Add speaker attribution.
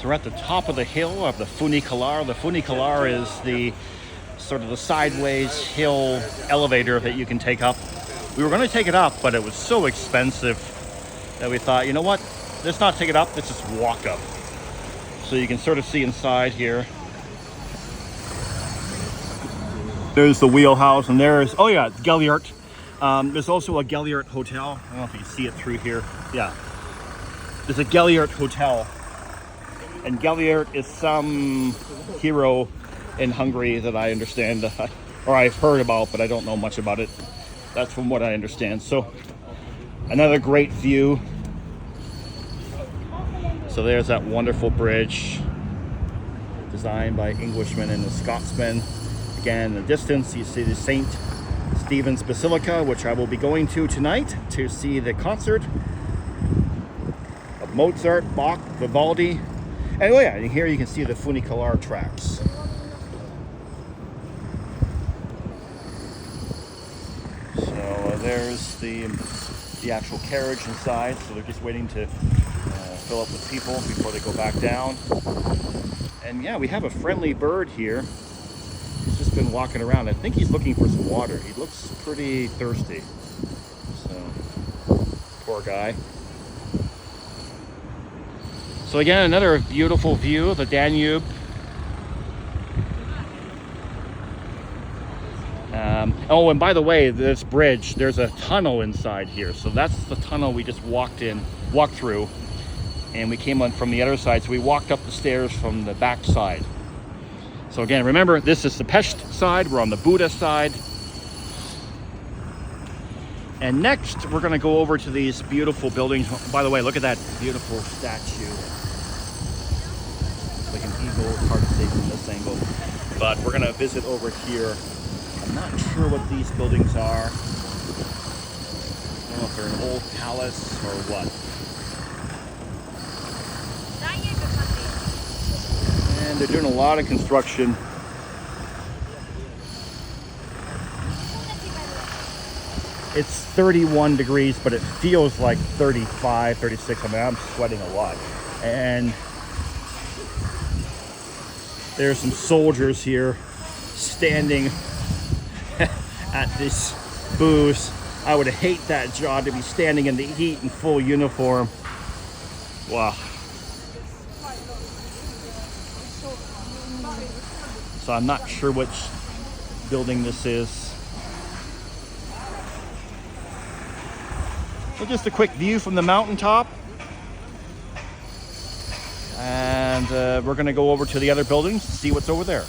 Speaker 1: So we're at the top of the hill of the Funicular. The Funicular is the sort of the sideways hill elevator that you can take up. We were going to take it up, but it was so expensive that we thought, you know what? Let's not take it up, let's just walk up. So you can sort of see inside here. There's the wheelhouse, and there's, oh yeah, Gellért. There's also a Gellért hotel. I don't know if you can see it through here. Yeah. There's a Gellért hotel. And Gellért is some hero in Hungary that I understand, or I've heard about, but I don't know much about it. That's from what I understand. So, another great view. So there's that wonderful bridge designed by Englishmen and the Scotsmen. Again, in the distance, you see the St. Stephen's Basilica, which I will be going to tonight to see the concert of Mozart, Bach, Vivaldi. And oh yeah, and here you can see the Funicular tracks. So there's the actual carriage inside. So they're just waiting to fill up with people before they go back down. And yeah, we have a friendly bird here. He's just been walking around. I think he's looking for some water. He looks pretty thirsty. So, poor guy. So again, another beautiful view of the Danube. Oh, and by the way, this bridge, there's a tunnel inside here. So that's the tunnel we just walked through. And we came on from the other side. So we walked up the stairs from the back side. So again, remember, this is the Pest side. We're on the Buda side. And next, we're going to go over to these beautiful buildings. By the way, look at that beautiful statue. It's like an eagle. It's hard to see from this angle. But we're going to visit over here. I'm not sure what these buildings are. I don't know if they're an old palace or what. And they're doing a lot of construction. It's 31 degrees, but it feels like 35, 36. I mean, I'm sweating a lot. And there's some soldiers here standing at this booth. I would hate that job, to be standing in the heat in full uniform. Wow. So I'm not sure which building this is. So just a quick view from the mountaintop. And we're going to go over to the other buildings to see what's over there.